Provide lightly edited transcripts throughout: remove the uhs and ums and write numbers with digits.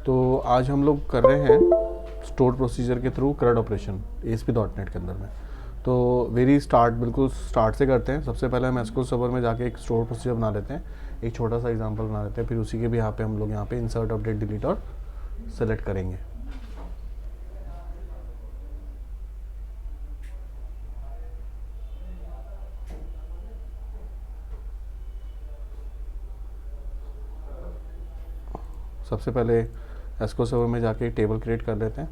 तो आज हम लोग कर रहे हैं स्टोर प्रोसीजर के थ्रू CRUD ऑपरेशन ASP.NET के अंदर में। तो वेरी स्टार्ट, बिल्कुल स्टार्ट से करते हैं। सबसे पहले हम एसक्यूएल सर्वर में जाके एक स्टोर प्रोसीजर बना लेते हैं, एक छोटा सा एग्जांपल बना लेते हैं, फिर उसी के भी यहाँ पे हम लोग यहाँ पे इंसर्ट, अपडेट, डिलीट और सेलेक्ट करेंगे। सबसे पहले एसक्यूएल सर्वर में जाके एक टेबल क्रिएट कर लेते हैं।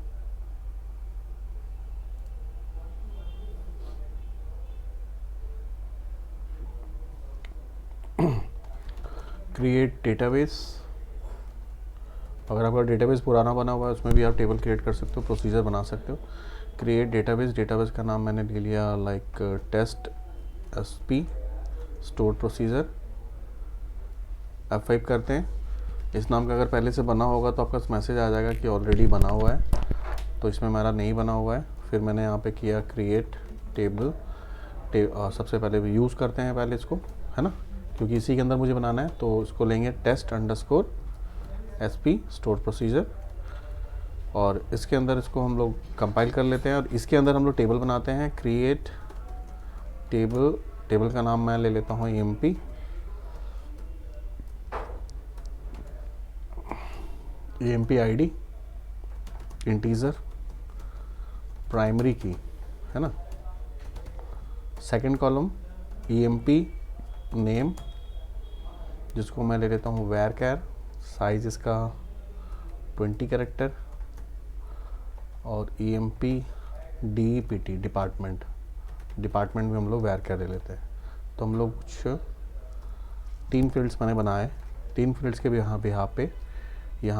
Create database. अगर आपका डेटाबेस पुराना बना हुआ है उसमें भी आप टेबल क्रिएट कर सकते हो, प्रोसीजर बना सकते हो। क्रिएट डेटाबेस, डेटाबेस का नाम मैंने ले लिया like test SP store procedure. F5 करते हैं। इस नाम का अगर पहले से बना होगा तो आपका मैसेज आ जाएगा कि ऑलरेडी बना हुआ है, तो इसमें मेरा नहीं बना हुआ है। फिर मैंने यहाँ पे किया क्रिएट टेबल। सबसे पहले भी यूज़ करते हैं पहले इसको, है ना, क्योंकि इसी के अंदर मुझे बनाना है। तो इसको लेंगे test_SP स्टोर प्रोसीजर, और इसके अंदर इसको हम लोग कंपाइल कर लेते हैं और इसके अंदर हम लोग टेबल बनाते हैं। क्रिएट टेबल, टेबल का नाम मैं ले लेता हूँ EMP ID इंटीजर प्राइमरी की, है ना। सेकंड कॉलम EMP नेम, जिसको मैं ले लेता हूँ varchar, साइज इसका 20 कैरेक्टर, और EMP DEPT डिपार्टमेंट, डिपार्टमेंट में हम लोग varchar ले लेते हैं। तो हम लोग कुछ 3 फील्ड्स मैंने बनाए, 3 फील्ड्स के भी यहाँ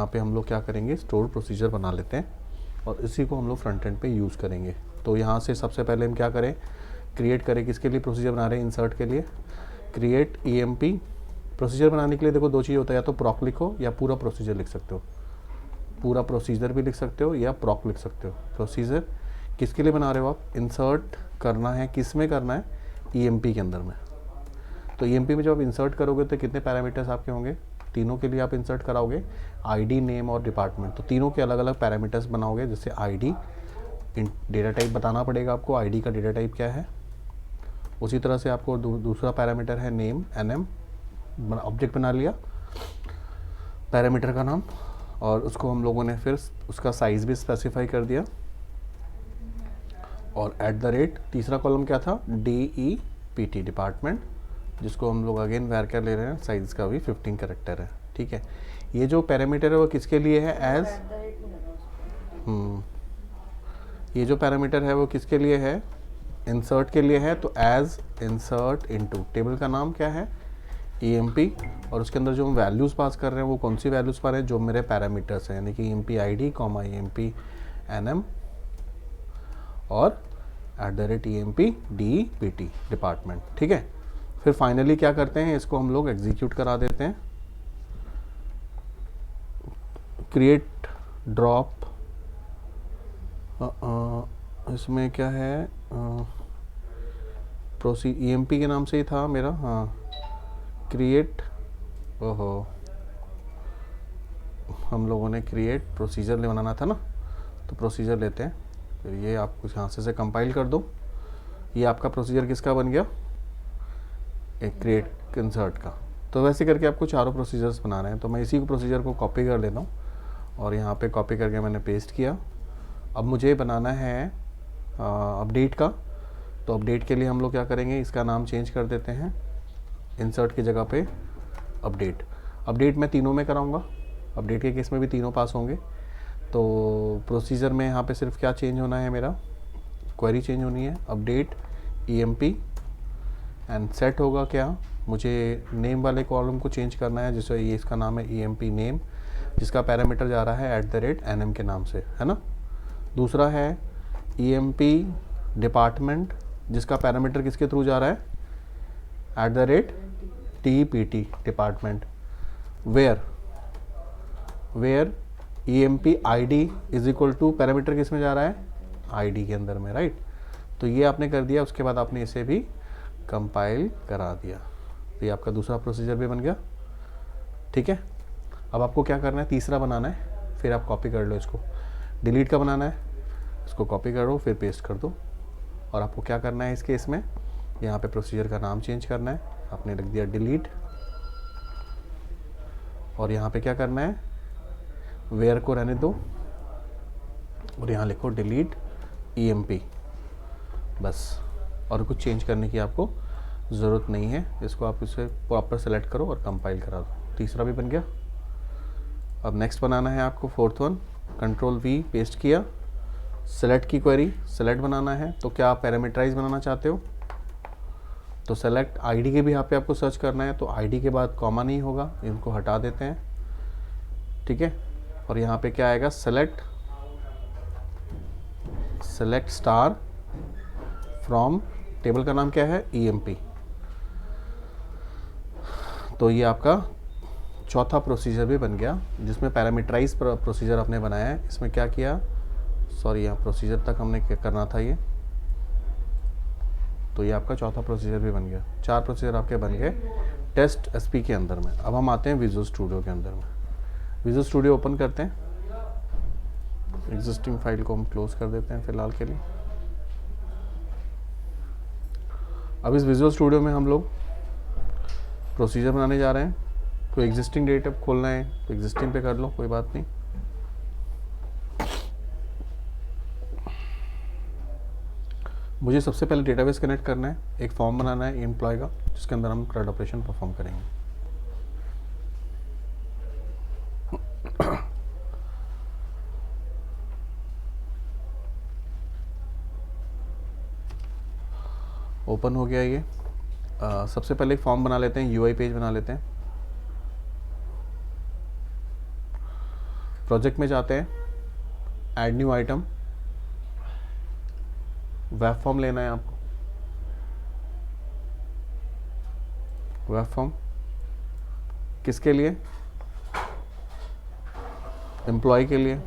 पे हम लोग क्या करेंगे, स्टोर प्रोसीजर बना लेते हैं और इसी को हम लोग फ्रंट एंड पे यूज़ करेंगे। तो यहाँ से सबसे पहले हम क्या करें, क्रिएट करें, किसके लिए प्रोसीजर बना रहे हैं, इंसर्ट के लिए। क्रिएट EMP प्रोसीजर बनाने के लिए देखो 2 चीज़ होता है, या तो प्रॉक लिखो या पूरा प्रोसीजर लिख सकते हो। पूरा प्रोसीजर भी लिख सकते हो या प्रॉक लिख सकते हो। प्रोसीजर किसके लिए बना रहे हो आप, इंसर्ट करना है, किस में करना है, EMP के अंदर में। तो EMP में जब आप इंसर्ट करोगे तो कितने पैरामीटर्स आपके होंगे, तीनों के लिए आप इंसर्ट कराओगे, ID, नेम और डिपार्टमेंट। तो तीनों के अलग अलग पैरामीटर्स बनाओगे। जैसे ID डेटा टाइप बताना पड़ेगा आपको, ID का डेटा टाइप क्या है। उसी तरह से आपको दूसरा पैरामीटर है नेम, NM, ऑब्जेक्ट बना लिया पैरामीटर का नाम, और उसको हम लोगों ने फिर उसका साइज भी स्पेसिफाई कर दिया। और @ तीसरा कॉलम क्या था, DEPT डिपार्टमेंट, जिसको हम लोग अगेन varchar ले रहे हैं, साइज का भी 15 कैरेक्टर है। ठीक है, ये जो पैरामीटर है वो किसके लिए है, ये जो पैरामीटर है वो किसके लिए है, इंसर्ट के लिए है। तो एज इंसर्ट इनटू, टेबल का नाम क्या है, EMP, और उसके अंदर जो हम वैल्यूज़ पास कर रहे हैं वो कौन सी वैल्यूज़ पा रहे हैं, जो मेरे पैरामीटर्स हैं, यानी कि EMP ID, EMP NM और @EMP DEPT डिपार्टमेंट। ठीक है, फिर फाइनली क्या करते हैं, इसको हम लोग एग्जीक्यूट करा देते हैं। क्रिएट ड्रॉप, इसमें क्या है, EMP के नाम से ही था मेरा, हाँ, क्रिएट, हम लोगों ने क्रिएट प्रोसीजर ले बनाना था ना, तो प्रोसीजर लेते हैं। फिर ये आप कुछ यहाँ से कंपाइल कर दो। ये आपका प्रोसीजर किसका बन गया, एक क्रिएट इंसर्ट का। तो वैसे करके आपको चारों प्रोसीजर्स बनाने हैं। तो मैं इसी को प्रोसीजर को कॉपी कर लेता हूँ और यहाँ पे कॉपी करके मैंने पेस्ट किया। अब मुझे बनाना है अपडेट का। तो अपडेट के लिए हम लोग क्या करेंगे, इसका नाम चेंज कर देते हैं, इंसर्ट की जगह पे अपडेट। अपडेट मैं तीनों में कराऊंगा, अपडेट के केस में भी तीनों पास होंगे। तो प्रोसीजर में यहाँ पे सिर्फ क्या चेंज होना है, मेरा क्वेरी चेंज होनी है, अपडेट EMP, एंड सेट होगा क्या, मुझे नेम वाले कॉलम को चेंज करना है, जिससे ये इसका नाम है EMP नेम, जिसका पैरामीटर जा रहा है @NM के नाम से, है ना। दूसरा है EMP डिपार्टमेंट, जिसका पैरामीटर किसके थ्रू जा रहा है, @DEPT department, where EMP ID is equal to, parameter किस में जा रहा है, ID के अंदर में, राइट। तो ये आपने कर दिया, उसके बाद आपने इसे भी कंपाइल करा दिया। तो ये आपका दूसरा प्रोसीजर भी बन गया। ठीक है, अब आपको क्या करना है, तीसरा बनाना है। फिर आप कॉपी कर लो इसको। डिलीट का बनाना है, इसको कॉपी करो फिर पेस्ट कर दो। और आपको क्या करना है इस केस में, यहाँ पे प्रोसीजर का नाम चेंज करना है, आपने रख दिया डिलीट। और यहाँ पे क्या करना है, वेयर को रहने दो और यहाँ लिखो डिलीट EMP, बस। और कुछ चेंज करने की आपको ज़रूरत नहीं है। इसको आप इसे प्रॉपर सेलेक्ट करो और कंपाइल करा दो। तीसरा भी बन गया। अब नेक्स्ट बनाना है आपको fourth one, control V paste किया, सेलेक्ट की क्वेरी, सेलेक्ट बनाना है। तो क्या आप पैरामीटराइज बनाना चाहते हो, तो सेलेक्ट ID के भी यहाँ पे आपको सर्च करना है, तो ID के बाद कॉमा नहीं होगा, इनको हटा देते हैं, ठीक है। और यहाँ पे क्या आएगा, सेलेक्ट स्टार फ्रॉम, टेबल का नाम क्या है EMP। तो ये आपका चौथा प्रोसीजर भी बन गया, जिसमें पैरामीटराइज प्रोसीजर आपने बनाया है। इसमें क्या किया, सॉरी यहाँ प्रोसीजर तक हमने क्या करना था ये, तो ये आपका चौथा प्रोसीजर भी बन गया। 4 प्रोसीजर आपके बन गए टेस्ट SP के अंदर में। अब हम आते हैं विजुअल स्टूडियो के अंदर में। विजुअल स्टूडियो ओपन करते हैं, एग्जिस्टिंग फाइल को हम क्लोज कर देते हैं फिलहाल के लिए। अब इस विजुअल स्टूडियो में हम लोग प्रोसीजर बनाने जा रहे हैं। कोई एग्जिस्टिंग डेटा खोलना है तो एग्जिस्टिंग पे कर लो, कोई बात नहीं। मुझे सबसे पहले डेटाबेस कनेक्ट करना है, एक फॉर्म बनाना है एम्प्लॉय का, जिसके अंदर हम CRUD ऑपरेशन परफॉर्म करेंगे। ओपन हो गया ये। सबसे पहले एक फॉर्म बना लेते हैं, UI पेज बना लेते हैं। प्रोजेक्ट में जाते हैं, add new item, web form लेना है आपको। वेब फॉर्म किसके लिए, एम्प्लॉय के लिए।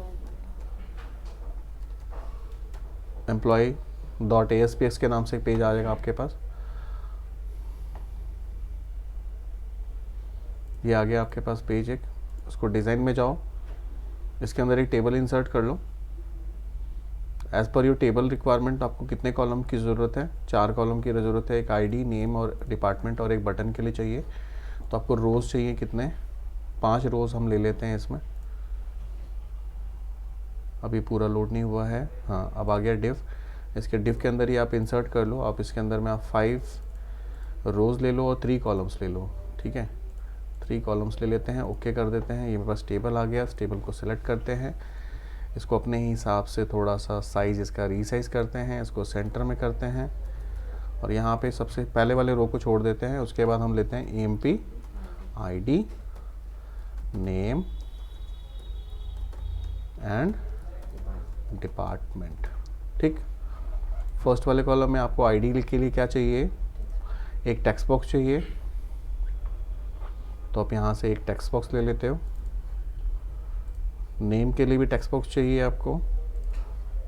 employee.ASPX के नाम से एक पेज आ जाएगा आपके पास। ये आ गया आपके पास पेज एक। उसको डिज़ाइन में जाओ, इसके अंदर एक टेबल इंसर्ट कर लो। As per your table requirement आपको कितने कॉलम की ज़रूरत है, 4 कॉलम की ज़रूरत है। एक ID, नेम और डिपार्टमेंट और एक बटन के लिए चाहिए। तो आपको रोज़ चाहिए कितने, 5 रोज़ हम ले लेते हैं इसमें। अभी पूरा लोड नहीं हुआ है, हाँ अब आ गया डिव। इसके डिव के अंदर ही आप इंसर्ट कर लो। आप इसके अंदर में आप 5 रोज़ ले लो और 3 कॉलम्स ले लो, ठीक है। 3 कॉलम्स ले लेते हैं, ओके कर देते हैं। ये मेरे पास टेबल आ गया। इस टेबल को सिलेक्ट करते हैं, इसको अपने ही हिसाब से थोड़ा सा साइज़ इसका रीसाइज़ करते हैं, इसको सेंटर में करते हैं। और यहाँ पे सबसे पहले वाले रो को छोड़ देते हैं। उसके बाद हम लेते हैं EMP ID name and department, ठीक। फर्स्ट वाले कॉलम में आपको ID के लिए क्या चाहिए, एक टेक्स्ट बॉक्स चाहिए। तो आप यहाँ से एक टेक्स्ट बॉक्स ले लेते हो। नेम के लिए भी टेक्स्ट बॉक्स चाहिए आपको,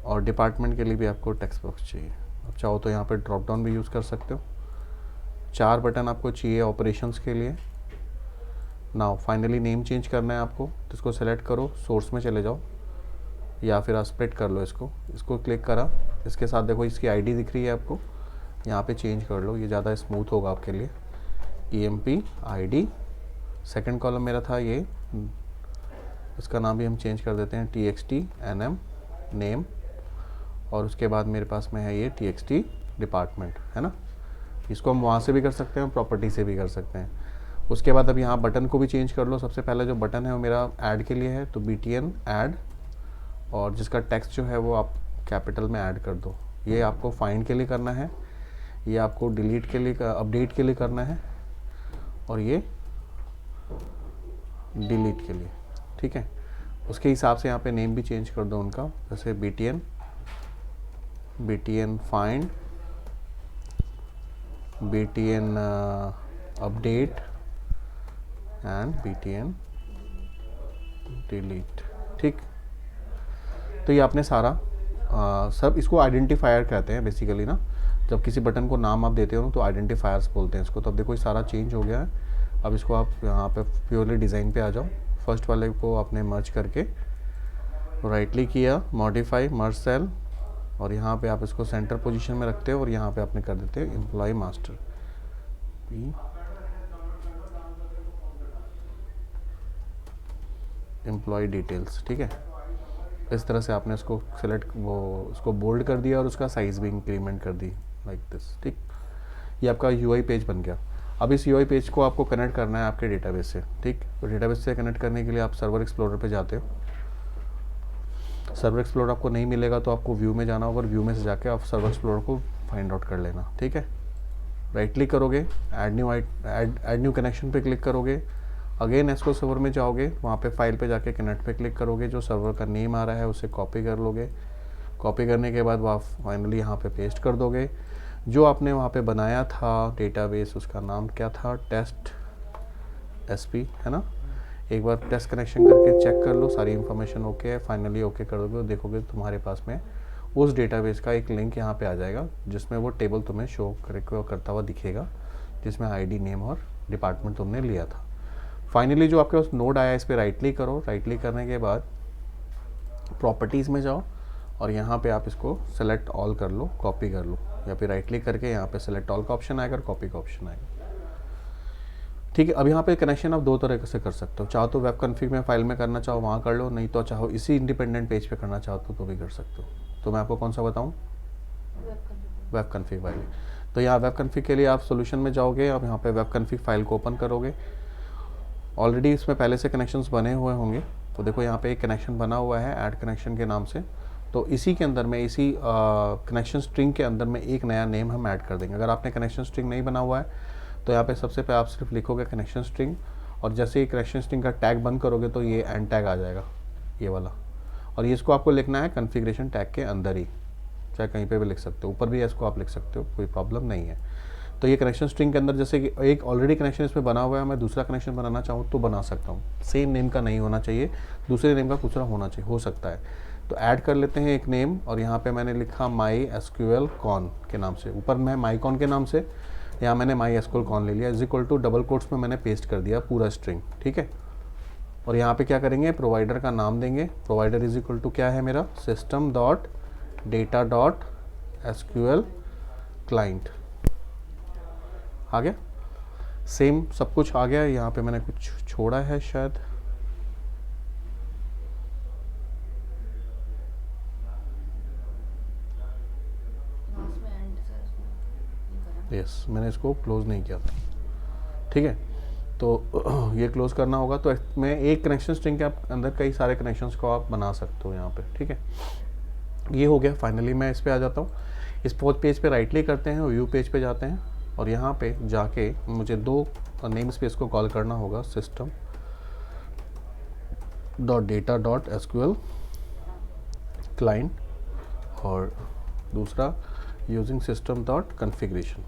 और डिपार्टमेंट के लिए भी आपको टेक्स्ट बॉक्स चाहिए। आप चाहो तो यहाँ पे ड्रॉप डाउन भी यूज़ कर सकते हो। 4 बटन आपको चाहिए ऑपरेशंस के लिए। नाउ फाइनली नेम चेंज करना है आपको, तो इसको सेलेक्ट करो, सोर्स में चले जाओ, या फिर आप स्प्लिट कर लो इसको क्लिक करा। इसके साथ देखो इसकी ID दिख रही है आपको, यहाँ पे चेंज कर लो, ये ज़्यादा स्मूथ होगा आपके लिए। EMP ID, सेकंड कॉलम मेरा था ये, इसका नाम भी हम चेंज कर देते हैं TXT NM नेम, और उसके बाद मेरे पास में है ये TXT डिपार्टमेंट, है ना। इसको हम वहाँ से भी कर सकते हैं, प्रॉपर्टी से भी कर सकते हैं। उसके बाद अब यहाँ बटन को भी चेंज कर लो। सबसे पहले जो बटन है वो मेरा ऐड के लिए है, तो BTN ऐड, और जिसका टेक्स्ट जो है वो आप कैपिटल में ऐड कर दो। ये आपको फाइंड के लिए करना है, ये आपको डिलीट के लिए, अपडेट के लिए करना है, और ये डिलीट के लिए, ठीक है। उसके हिसाब से यहाँ पे नेम भी चेंज कर दो उनका, जैसे BTN find, BTN update and BTN delete, ठीक। तो ये आपने सारा सब, इसको आइडेंटिफायर कहते हैं बेसिकली ना। जब किसी बटन को नाम आप देते हो ना तो आइडेंटिफायर्स बोलते हैं इसको। तो अब देखो ये सारा चेंज हो गया है। अब इसको आप यहाँ पे प्योरली डिज़ाइन पे आ जाओ। फर्स्ट वाले को आपने मर्ज करके राइट क्लिक किया, मॉडिफाई मर्ज सेल, और यहाँ पे आप इसको सेंटर पोजीशन में रखते हो और यहाँ पे आपने कर देते हो एम्प्लॉय मास्टर एम्प्लॉय डिटेल्स। ठीक है, इस तरह से आपने इसको सेलेक्ट उसको बोल्ड कर दिया और उसका साइज़ भी इंक्रीमेंट कर दी लाइक दिस। ठीक, ये आपका यूआई पेज बन गया। अब इस यूआई पेज को आपको कनेक्ट करना है आपके डेटाबेस से। ठीक, तो डेटाबेस से कनेक्ट करने के लिए आप सर्वर एक्सप्लोरर पे जाते हो। सर्वर एक्सप्लोरर आपको नहीं मिलेगा तो आपको व्यू में जाना होगा और व्यू में से जाके आप सर्वर एक्सप्लोरर को फाइंड आउट कर लेना। ठीक है, राइट क्लिक करोगे, ऐड न्यू कनेक्शन पे क्लिक करोगे, अगेन एसक्यूएल सर्वर में जाओगे, वहाँ पे फाइल पे जाके कनेक्ट पे क्लिक करोगे, जो सर्वर का नेम आ रहा है उसे कॉपी कर लोगे। कॉपी करने के बाद आप फाइनली यहाँ पे पेस्ट कर दोगे। जो आपने वहाँ पे बनाया था डेटाबेस, उसका नाम क्या था, टेस्ट एसपी है ना। एक बार टेस्ट कनेक्शन करके चेक कर लो, सारी इन्फॉर्मेशन ओके है, फाइनली ओके कर दोगे, देखोगे तुम्हारे पास में उस डेटाबेस का एक लिंक यहाँ पे आ जाएगा जिसमें वो टेबल तुम्हें शो करता हुआ दिखेगा, जिसमें आईडी, नेम और डिपार्टमेंट तुमने लिया था। फाइनली जो आपके पास नोड आया, इस पर राइट क्लिक करो। राइट क्लिक करने के बाद प्रॉपर्टीज़ में जाओ और यहाँ पे आप इसको सेलेक्ट ऑल कर लो, कॉपी कर लो, या फिर राइट क्लिक करके यहाँ पे सेलेक्ट ऑल का ऑप्शन आएगा और कॉपी का ऑप्शन आएगा। ठीक है, अब यहाँ पे कनेक्शन आप दो तरह से कर सकते हो। चाहो तो वेब कॉन्फ़िग में फाइल में करना चाहो वहाँ कर लो, नहीं तो चाहो इसी इंडिपेंडेंट पेज पे करना चाहो तो भी कर सकते हो। तो मैं आपको कौन सा बताऊँ, वेब कॉन्फ़िग वाली। तो यहाँ वेब कॉन्फ़िग के लिए आप सोल्यूशन में जाओगे, आप यहाँ पे वेब कॉन्फ़िग फाइल को ओपन करोगे। ऑलरेडी इसमें पहले से कनेक्शंस बने हुए होंगे, तो देखो यहाँ पे एक कनेक्शन बना हुआ है ऐड कनेक्शन के नाम से। तो इसी के अंदर में, इसी कनेक्शन स्ट्रिंग के अंदर में एक नया नेम हम ऐड कर देंगे। अगर आपने कनेक्शन स्ट्रिंग नहीं बना हुआ है तो यहाँ पे सबसे पहले आप सिर्फ लिखोगे कनेक्शन स्ट्रिंग, और जैसे ही कनेक्शन स्ट्रिंग का टैग बंद करोगे तो ये एंड टैग आ जाएगा, ये वाला। और ये इसको आपको लिखना है कॉन्फ़िगरेशन टैग के अंदर ही, चाहे कहीं पे भी लिख सकते हो, ऊपर भी इसको आप लिख सकते हो, कोई प्रॉब्लम नहीं है। तो ये कनेक्शन स्ट्रिंग के अंदर जैसे कि एक ऑलरेडी कनेक्शन इसमें बना हुआ है, मैं दूसरा कनेक्शन बनाना चाहूँ तो बना सकता हूँ। सेम नेम का नहीं होना चाहिए, दूसरे नेम का दूसरा होना चाहिए, हो सकता है। तो ऐड कर लेते हैं एक नेम, और यहाँ पे मैंने लिखा माई एसक्यूएल कॉन के नाम से। ऊपर मैं माई कॉन के नाम से, यहाँ मैंने माई एसक्यूएल कॉन ले लिया, is equal to double quotes में मैंने पेस्ट कर दिया पूरा स्ट्रिंग। ठीक है, और यहाँ पे क्या करेंगे, प्रोवाइडर का नाम देंगे। प्रोवाइडर इज इक्वल टू क्या है मेरा, system dot data dot SQL client. आ गया, सेम सब कुछ आ गया। यहाँ पे मैंने कुछ छोड़ा है शायद, यस, मैंने इसको क्लोज नहीं किया था। ठीक है, तो ये क्लोज करना होगा, तो मैं एक कनेक्शन स्ट्रिंग के अंदर कई सारे कनेक्शंस को आप बना सकते हो यहाँ पे। ठीक है, ये हो गया। फाइनली मैं इस पे आ जाता हूँ। इस पेज पे राइट क्लिक करते हैं, व्यू पेज पे जाते हैं, और यहाँ पे जाके मुझे दो नेम स्पेस को कॉल करना होगा, system dot data dot SQL client, और दूसरा यूजिंग सिस्टम डॉट कॉन्फ़िगरेशन।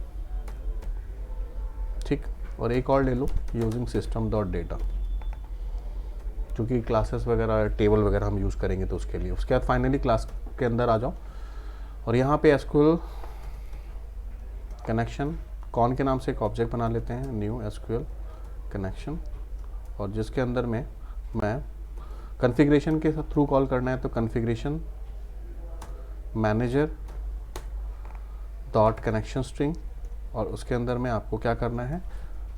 ठीक, और एक और ले लो, यूजिंग सिस्टम डॉट डेटा, क्योंकि क्लासेस वगैरह टेबल वगैरह हम यूज़ करेंगे तो उसके लिए। उसके बाद फाइनली क्लास के अंदर आ जाओ, और यहाँ पे एसक्यूएल कनेक्शन कॉन के नाम से एक ऑब्जेक्ट बना लेते हैं, न्यू एसक्यूएल कनेक्शन, और जिसके अंदर में मैं कॉन्फ़िगरेशन के थ्रू कॉल करना है, तो configuration manager dot connection string, और उसके अंदर में आपको क्या करना है,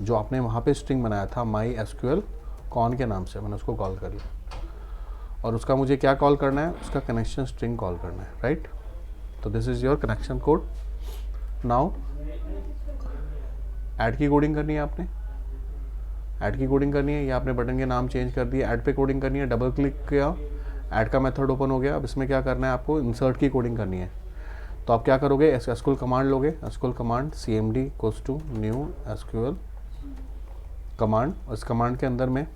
जो आपने वहाँ पे स्ट्रिंग बनाया था माई एसक्यूएल कॉन के नाम से, मैंने उसको कॉल कर लिया, और उसका मुझे क्या कॉल करना है, उसका कनेक्शन स्ट्रिंग कॉल करना है। राइट, तो this is your connection code. Now add की कोडिंग करनी है आपने, ऐड की कोडिंग करनी है, या आपने बटन के नाम चेंज कर दिए, ऐड पे कोडिंग करनी है, डबल क्लिक किया, ऐड का मेथड ओपन हो गया। अब इसमें क्या करना है, आपको इंसर्ट की कोडिंग करनी है। तो आप क्या करोगे, एसक्यूएल कमांड लोगे, SQL command cmd equals to new SQL command, और इस कमांड के अंदर में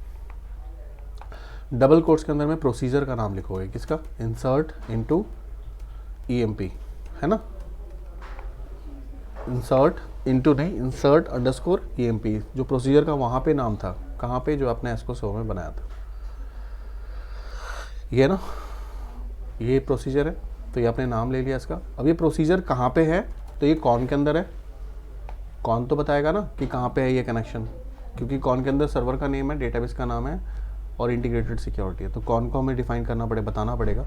डबल कोट्स के अंदर में प्रोसीजर का नाम लिखोगे, किसका, इंसर्ट इनटू ईएमपी, है ना, इंसर्ट इनटू नहीं, इंसर्ट अंडरस्कोर ईएमपी, जो प्रोसीजर का वहाँ पे नाम था, कहाँ पे, जो आपने एसक्यूएल सर्वर में बनाया था, ये ना, ये प्रोसीजर है। तो ये आपने नाम ले लिया इसका। अब ये प्रोसीजर कहाँ पे है, तो ये कॉन के अंदर है। कॉन तो बताएगा ना कि कहाँ पे है ये कनेक्शन, क्योंकि कॉन के अंदर सर्वर का नेम है, डेटाबेस का नाम है और इंटीग्रेटेड सिक्योरिटी है। तो कौन को हमें डिफाइन करना बताना पड़ेगा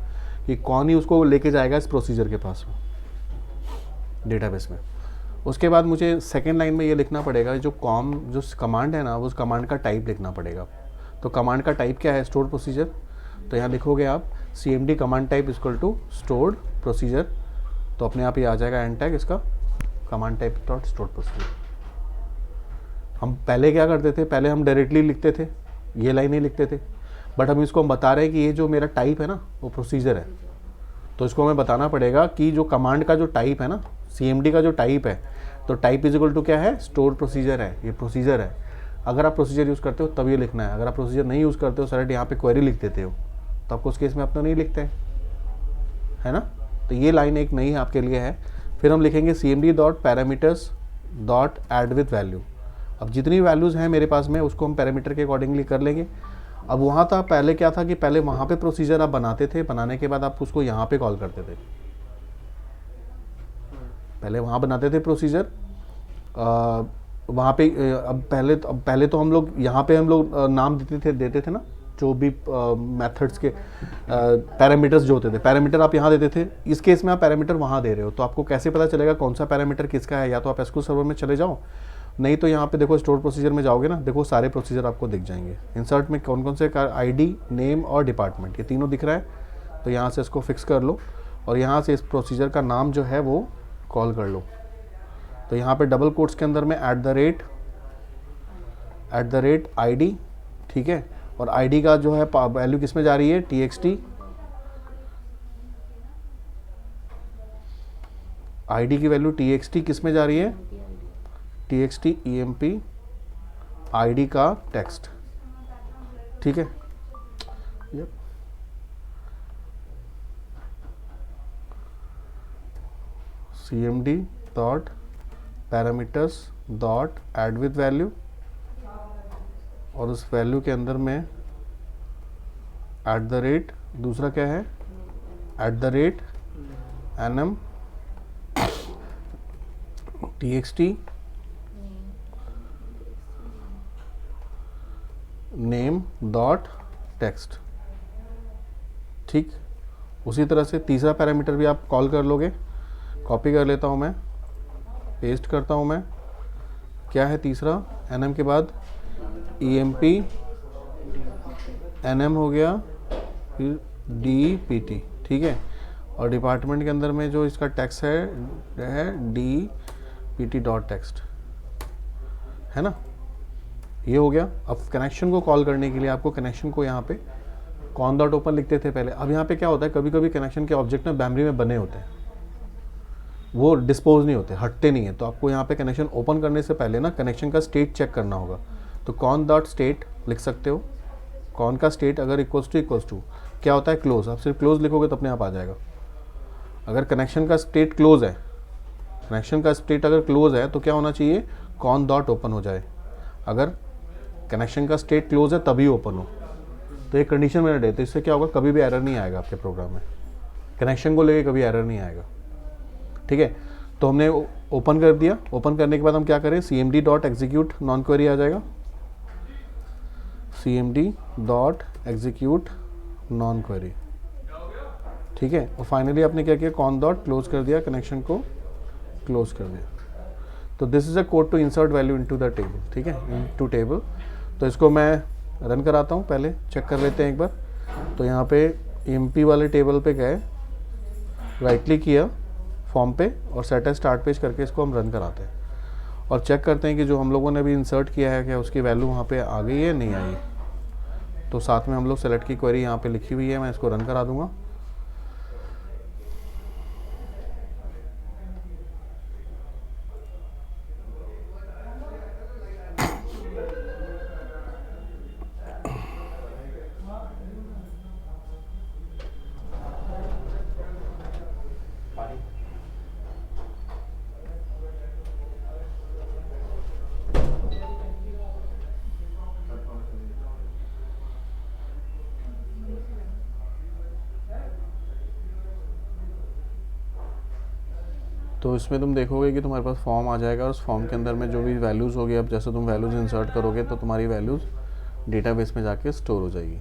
कि कौन ही उसको लेके जाएगा इस प्रोसीजर के पास डेटाबेस में। उसके बाद मुझे सेकेंड लाइन में ये लिखना पड़ेगा जो कमांड है ना, उस कमांड का टाइप लिखना पड़ेगा। तो कमांड का टाइप क्या है? Store procedure. तो यहाँ लिखोगे आप cmd command type equal to stored procedure, तो अपने आप ही आ जाएगा एंड टैग इसका command type dot stored procedure. हम पहले क्या करते थे, पहले हम डायरेक्टली लिखते थे, ये लाइन ही लिखते थे, बट हम इसको बता रहे हैं कि ये जो मेरा टाइप है ना वो प्रोसीजर है। तो इसको हमें बताना पड़ेगा कि जो कमांड का जो टाइप है ना, cmd का जो टाइप है, तो टाइप इज इक्वल टू क्या है? स्टोर प्रोसीजर है, ये प्रोसीजर है। अगर आप प्रोसीजर यूज़ करते हो तब ये लिखना है। अगर आप प्रोसीजर नहीं यूज़ करते हो, डायरेक्ट यहाँ पे क्वेरी लिख देते हो, तो आपको उस केस में अपना नहीं लिखते हैं, है ना। तो ये लाइन एक नई आपके लिए है। फिर हम लिखेंगे cmd dot parameters dot add with value. अब जितनी वैल्यूज़ हैं मेरे पास में उसको हम पैरामीटर के अकॉर्डिंगली कर लेंगे। अब वहाँ था पहले क्या था कि पहले वहाँ पे प्रोसीजर आप बनाते थे, बनाने के बाद आप उसको यहाँ पे कॉल करते थे। पहले वहाँ बनाते थे प्रोसीजर, वहाँ पे अब पहले तो हम लोग यहाँ पे हम लोग नाम देते थे ना, जो भी मेथड्स के पैरामीटर्स जो होते थे, पैरामीटर आप यहाँ देते थे। इस केस में आप पैरामीटर वहाँ दे रहे हो, तो आपको कैसे पता चलेगा कौन सा पैरामीटर किसका है? या तो आप एसक्यूएल सर्वर में चले जाओ, नहीं तो यहाँ पे देखो स्टोर प्रोसीजर में जाओगे ना, देखो सारे प्रोसीजर आपको दिख जाएंगे। इंसर्ट में कौन कौन से आईडी, नेम और डिपार्टमेंट, ये तीनों दिख रहा है। तो यहाँ से इसको फिक्स कर लो और यहाँ से इस प्रोसीजर का नाम जो है वो कॉल कर लो। तो यहाँ पे डबल कोट्स के अंदर में एट द रेट ID, ठीक है। और ID का जो है वैल्यू किस में जा रही है? txt। ID की वैल्यू txt किस में जा रही है? txt emp ID का टेक्स्ट, ठीक है। Yup cmd dot parameters dot add with value, और उस वैल्यू के अंदर में एट द रेट, दूसरा क्या है? At the rate nm txt name dot text, ठीक। उसी तरह से तीसरा पैरामीटर भी आप कॉल कर लोगे। कॉपी कर लेता हूँ मैं, पेस्ट करता हूँ मैं। क्या है तीसरा? nm के बाद emp nm हो गया, फिर dpt, ठीक है। और डिपार्टमेंट के अंदर में जो इसका टेक्स्ट है dpt डॉट टेक्स्ट, है ना। ये हो गया। अब कनेक्शन को कॉल करने के लिए आपको कनेक्शन को यहाँ पे कॉन डॉट ओपन लिखते थे पहले। अब यहाँ पे क्या होता है, कभी कभी कनेक्शन के ऑब्जेक्ट में मेमोरी में बने होते हैं, वो डिस्पोज नहीं होते, हटते नहीं है। तो आपको यहाँ पे कनेक्शन ओपन करने से पहले ना कनेक्शन का स्टेट चेक करना होगा। तो कॉन डॉट स्टेट लिख सकते हो। कॉन का स्टेट अगर इक्वल्स टू क्या होता है? क्लोज। आप सिर्फ क्लोज लिखोगे तो अपने आप आ जाएगा। अगर कनेक्शन का स्टेट क्लोज है, कनेक्शन का स्टेट अगर क्लोज है तो क्या होना चाहिए? कॉन डॉट ओपन हो जाए। अगर कनेक्शन का स्टेट क्लोज है तभी ओपन हो, तो एक कंडीशन मैंने दे, तो इससे क्या होगा? कभी भी एरर नहीं आएगा आपके प्रोग्राम में, कनेक्शन को लेके कभी एरर नहीं आएगा, ठीक है। तो हमने ओपन कर दिया। ओपन करने के बाद हम क्या करें? cmd dot execute non query आ जाएगा, cmd dot execute non query, ठीक है। और फाइनली आपने क्या किया? कॉन डॉट क्लोज कर दिया, कनेक्शन को क्लोज कर दिया। तो this is a code to insert value into the table, ठीक है, इनटू टेबल। तो इसको मैं रन कराता हूँ, पहले चेक कर लेते हैं एक बार। तो यहाँ पे emp वाले टेबल पे गए, राइट क्लिक किया फॉर्म पे और सेट एज स्टार्ट पेज करके इसको हम रन कराते हैं और चेक करते हैं कि जो हम लोगों ने अभी इंसर्ट किया है क्या उसकी वैल्यू वहाँ पे आ गई है नहीं आई। तो साथ में हम लोग सेलेक्ट की क्वेरी यहाँ पे लिखी हुई है, मैं इसको रन करा दूंगा। तो इसमें तुम देखोगे कि तुम्हारे पास फॉर्म आ जाएगा और उस फॉर्म के अंदर में जो भी वैल्यूज़ होगी, अब जैसे तुम वैल्यूज़ इंसर्ट करोगे तो तुम्हारी वैल्यूज़ डेटाबेस में जाके स्टोर हो जाएगी।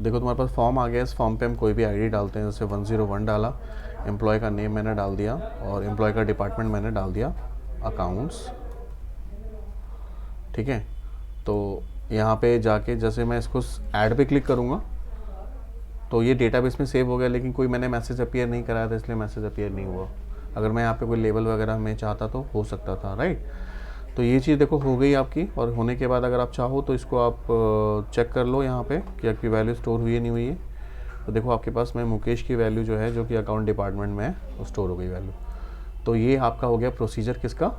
देखो तुम्हारे पास फॉर्म आ गया, इस फॉर्म पे हम कोई भी आईडी डालते हैं, जैसे 101 डाला, एम्प्लॉय का नेम मैंने डाल दिया और एम्प्लॉय का डिपार्टमेंट मैंने डाल दिया अकाउंट्स। ठीक है, तो यहाँ पे जाके जैसे मैं इसको ऐड पे क्लिक करूँगा तो ये डेटाबेस में सेव हो गया, लेकिन कोई मैंने मैसेज अपीयर नहीं कराया था इसलिए मैसेज अपीयर नहीं हुआ। अगर मैं यहाँ पे कोई लेबल वगैरह में चाहता तो हो सकता था, राइट। तो ये चीज़ देखो हो गई आपकी, और होने के बाद अगर आप चाहो तो इसको आप चेक कर लो यहाँ पे कि आपकी वैल्यू स्टोर हुई है नहीं हुई है। तो देखो आपके पास में मुकेश की वैल्यू जो है, जो कि अकाउंट डिपार्टमेंट में है, वो स्टोर हो गई वैल्यू। तो ये आपका हो गया प्रोसीजर किसका,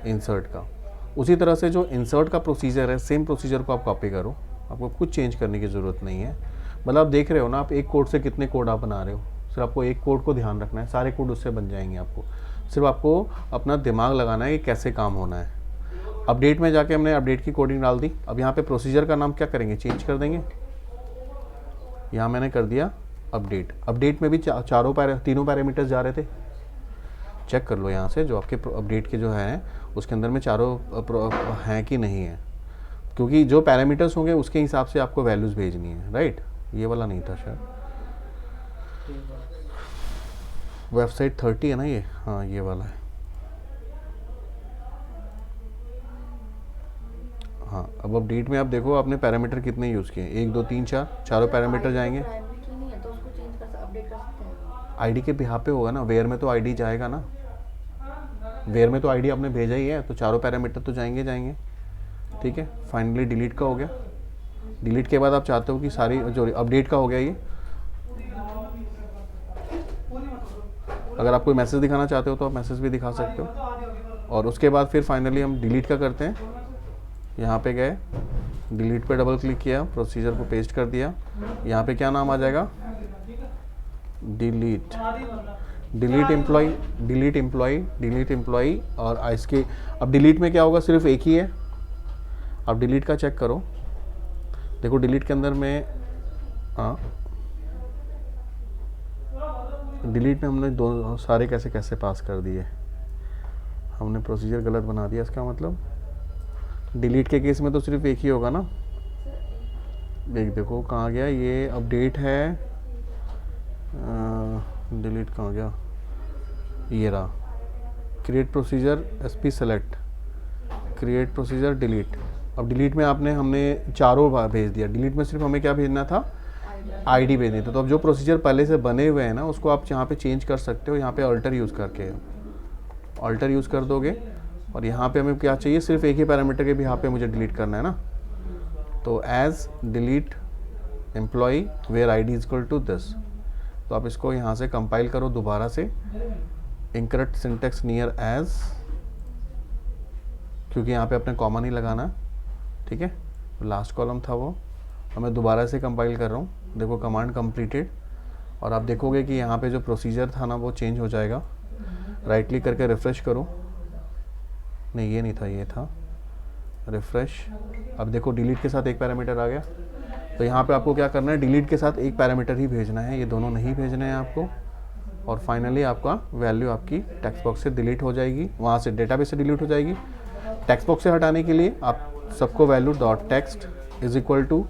इंसर्ट का। उसी तरह से जो इंसर्ट का प्रोसीजर है, सेम प्रोसीजर को आप कॉपी करो, आपको कुछ चेंज करने की ज़रूरत नहीं है। मतलब आप देख रहे हो ना, आप एक कोड से कितने कोड आप बना रहे हो, सिर्फ आपको एक कोड को ध्यान रखना है, सारे कोड उससे बन जाएंगे। आपको सिर्फ आपको अपना दिमाग लगाना है कि कैसे काम होना है। अपडेट में जाके हमने अपडेट की कोडिंग डाल दी। अब यहाँ पे प्रोसीजर का नाम क्या करेंगे, चेंज कर देंगे। यहाँ मैंने कर दिया अपडेट। अपडेट में भी तीनों पैरामीटर्स जा रहे थे, चेक कर लो यहाँ से जो आपके अपडेट के जो है उसके अंदर में चारों हैं कि नहीं है, क्योंकि जो पैरामीटर्स होंगे उसके हिसाब से आपको वैल्यूज़ भेजनी है, राइट। ये वाला नहीं था शायद, वेबसाइट 30 है ना ये, हाँ ये वाला है। हाँ, अब अपडेट में आप देखो आपने पैरामीटर कितने यूज़ किए, 1 2 3 4, चारों पैरामीटर जाएंगे। आईडी के बिहाफ पे होगा ना, वेयर में तो आईडी जाएगा ना, वेयर में तो आईडी आपने भेजा ही है, तो चारों पैरामीटर तो जाएंगे। ठीक है, फाइनली डिलीट का हो गया। डिलीट के बाद आप चाहते हो कि सारी जो अपडेट का हो गया ये, अगर आप कोई मैसेज दिखाना चाहते हो तो आप मैसेज भी दिखा सकते हो। और उसके बाद फिर फाइनली हम डिलीट का करते हैं। यहाँ पे गए, डिलीट पे डबल क्लिक किया, प्रोसीजर को पेस्ट कर दिया। यहाँ पे क्या नाम आ जाएगा, डिलीट एम्प्लॉय। और इसके अब डिलीट में क्या होगा, सिर्फ एक ही है। अब डिलीट का चेक करो, देखो डिलीट के अंदर में, हाँ डिलीट में हमने दो सारे कैसे पास कर दिए, हमने प्रोसीजर गलत बना दिया। इसका मतलब डिलीट के केस में तो सिर्फ एक ही होगा ना। देखो कहाँ गया ये, अपडेट है, डिलीट कहाँ गया, ये रहा, create procedure SP select, create procedure delete. अब डिलीट में हमने चारों भेज दिया। डिलीट में सिर्फ हमें क्या भेजना था, आईडी भेजनी थी। तो अब जो प्रोसीजर पहले से बने हुए हैं ना, उसको आप यहाँ पे चेंज कर सकते हो। यहाँ पे अल्टर यूज़ करके अल्टर यूज़ कर दोगे, और यहाँ पे हमें क्या चाहिए, सिर्फ एक ही पैरामीटर के भी यहाँ पे मुझे डिलीट करना है ना। तो as delete employee where ID is equal to this. तो आप इसको यहाँ से कंपाइल करो दोबारा से, इनकरेक्ट सिंटेक्स नियर एज, क्योंकि यहाँ पे अपने कॉमा नहीं लगाना। ठीक है, लास्ट कॉलम था वो, और मैं दोबारा से कंपाइल कर रहा हूँ। देखो कमांड कंप्लीटेड, और आप देखोगे कि यहाँ पे जो प्रोसीजर था ना वो चेंज हो जाएगा। राइट क्लिक करके रिफ़्रेश करो, नहीं ये नहीं था, ये था रिफ़्रेश। अब देखो डिलीट के साथ एक पैरामीटर आ गया। तो यहाँ पे आपको क्या करना है, डिलीट के साथ एक पैरामीटर ही भेजना है, ये दोनों नहीं भेजने हैं आपको। और फाइनली आपका वैल्यू आपकी टेक्स्ट बॉक्स से डिलीट हो जाएगी, वहाँ से डेटाबेस से डिलीट हो जाएगी। टेक्स्ट बॉक्स से हटाने के लिए आप सबको value dot text is equal to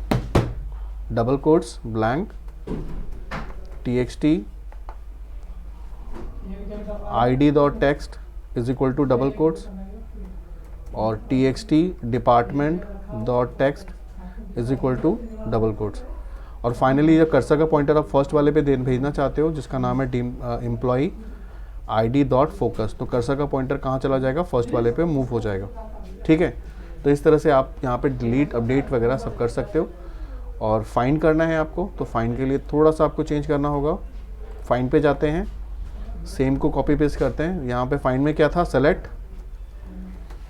double quotes blank txt id dot text is equal to double quotes और txt department dot text is equal to double quotes. और फाइनली जब कर्सर का पॉइंटर आप फर्स्ट वाले पे भेजना चाहते हो, जिसका नाम है एम्प्लॉय id डॉट फोकस, तो कर्सर का पॉइंटर कहाँ चला जाएगा, फर्स्ट वाले पे मूव हो जाएगा। ठीक है, तो इस तरह से आप यहाँ पे डिलीट अपडेट वगैरह सब कर सकते हो। और फाइंड करना है आपको, तो फाइंड के लिए थोड़ा सा आपको चेंज करना होगा। फाइंड पे जाते हैं, सेम को कॉपी पेस्ट करते हैं। यहाँ पे फाइंड में क्या था, सेलेक्ट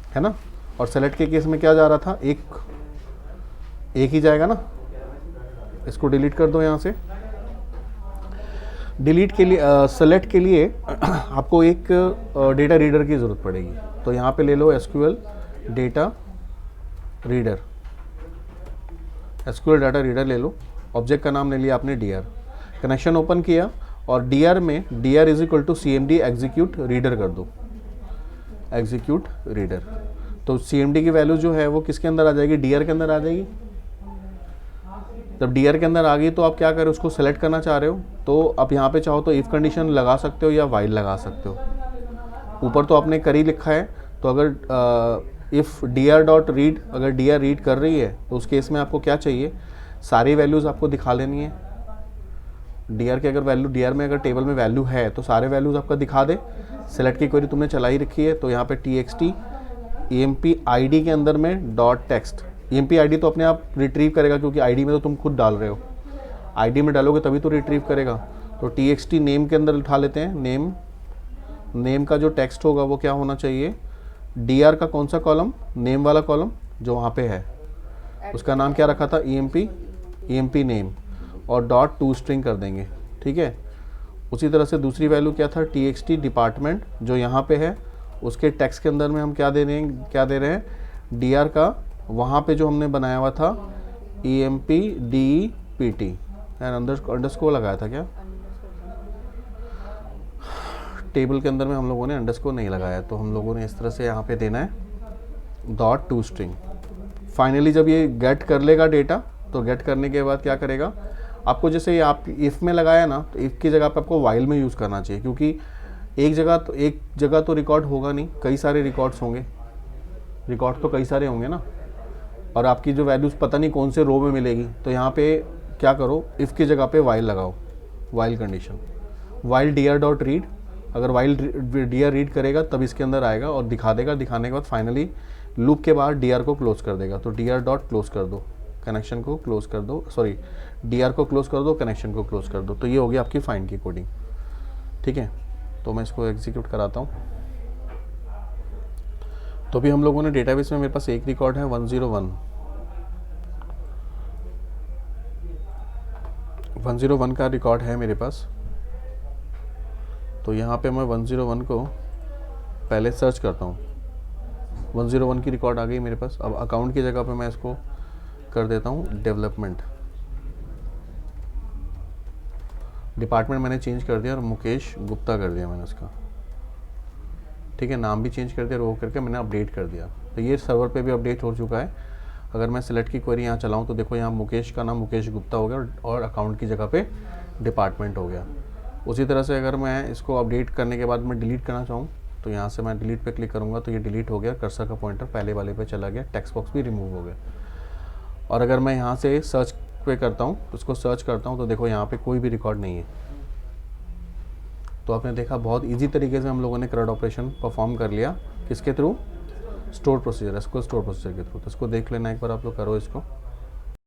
है ना, और सेलेक्ट के केस में क्या जा रहा था, एक ही जाएगा ना। इसको डिलीट कर दो यहाँ से। डिलीट के लिए सेलेक्ट के लिए आपको एक डेटा रीडर की ज़रूरत पड़ेगी। तो यहाँ पे ले लो SQL data reader, SQL data reader ले लो। ऑब्जेक्ट का नाम ले लिया आपने डीआर, कनेक्शन ओपन किया, और डीआर में DR is equal to CMD execute reader कर दो, एग्जीक्यूट रीडर। तो CMD की वैल्यू जो है वो किसके अंदर आ जाएगी, DR के अंदर आ जाएगी। जब DR के अंदर आ गई तो आप क्या करें, उसको सेलेक्ट करना चाह रहे हो तो आप यहाँ पे चाहो तो इफ़ कंडीशन लगा सकते हो या वाइल लगा सकते हो। ऊपर तो आपने कर ही लिखा है, तो अगर इफ़ DR डॉट रीड, अगर DR रीड कर रही है तो उस केस में आपको क्या चाहिए, सारी वैल्यूज़ आपको दिखा लेनी है। DR की अगर वैल्यू, DR में अगर टेबल में वैल्यू है तो सारे वैल्यूज़ आपका दिखा दे। सेलेक्ट की क्वेरी तुमने चलाई रखी है तो यहाँ पे TXT EMP ID के अंदर में डॉट टेक्स्ट, EMP ID तो अपने आप रिट्रीव करेगा क्योंकि ID में तो तुम खुद डाल रहे हो, ID में डालोगे तभी तो रिट्रीव करेगा। तो TXT नेम के अंदर उठा लेते हैं, नेम का जो टेक्स्ट होगा वो क्या होना चाहिए, DR का कौन सा कॉलम, नेम वाला कॉलम जो वहाँ पे है उसका नाम क्या रखा था, EMP नेम, और डॉट टू स्ट्रिंग कर देंगे, ठीक है। उसी तरह से दूसरी वैल्यू क्या था, TXT डिपार्टमेंट जो यहाँ पे है, उसके टेक्स्ट के अंदर में हम क्या दे रहे हैं, DR का वहाँ पे जो हमने बनाया हुआ था EMP DEPT एंड अंडरस्कोर लगाया था क्या, टेबल के अंदर में हम लोगों ने अंडरस्कोर नहीं लगाया, तो हम लोगों ने इस तरह से यहाँ पे देना है डॉट टू स्ट्रिंग। फाइनली जब ये गेट कर लेगा डेटा, तो गेट करने के बाद क्या करेगा, आपको जैसे ये आप इफ़ में लगाया ना, तो इफ़ की जगह पे आपको वाइल में यूज़ करना चाहिए, क्योंकि एक जगह तो रिकॉर्ड होगा नहीं, कई सारे रिकॉर्ड्स होंगे, रिकॉर्ड तो कई सारे होंगे ना, और आपकी जो वैल्यूज़ पता नहीं कौन से रो में मिलेगी। तो यहाँ पे क्या करो, इफ़ की जगह पे वाइल लगाओ, while condition, while DR dot read, अगर वाइल DR रीड करेगा तब इसके अंदर आएगा और दिखा देगा, दिखाने के बाद फाइनली लूप के बाहर DR को क्लोज कर देगा। तो DR डॉट क्लोज कर दो, कनेक्शन को क्लोज कर दो, सॉरी DR को क्लोज कर दो, कनेक्शन को क्लोज कर दो। तो ये हो गया आपकी फाइंड की कोडिंग, ठीक है। तो मैं इसको एग्जीक्यूट कराता हूँ। तो भी हम लोगों ने डेटाबेस में, मेरे पास एक रिकॉर्ड है 101 का रिकॉर्ड है मेरे पास। तो यहाँ पे मैं 101 को पहले सर्च करता हूँ, 101 की रिकॉर्ड आ गई मेरे पास। अब अकाउंट की जगह पे मैं इसको कर देता हूँ डेवलपमेंट, डिपार्टमेंट मैंने चेंज कर दिया और मुकेश गुप्ता कर दिया मैंने उसका, ठीक है। नाम भी चेंज कर दिया, रो करके मैंने अपडेट कर दिया। तो ये सर्वर पे भी अपडेट हो चुका है। अगर मैं सिलेक्ट की क्वेरी यहाँ चलाऊँ तो देखो यहाँ मुकेश का नाम मुकेश गुप्ता हो गया और अकाउंट की जगह पे डिपार्टमेंट हो गया। उसी तरह से अगर मैं इसको अपडेट करने के बाद मैं डिलीट करना चाहूँ तो यहाँ से मैं डिलीट पे क्लिक करूँगा तो ये डिलीट हो गया, कर्सर का पॉइंटर पहले वाले पे चला गया, टेक्स्ट बॉक्स भी रिमूव हो गया। और अगर मैं यहाँ से सर्च पे करता हूँ, उसको सर्च करता हूँ तो देखो यहाँ पे कोई भी रिकॉर्ड नहीं है। तो आपने देखा बहुत इजी तरीके से हम लोगों ने CRUD ऑपरेशन परफॉर्म कर लिया, किसके through, store procedure, SQL store procedure के थ्रू। तो इसको देख लेना एक बार, आप लोग करो इसको।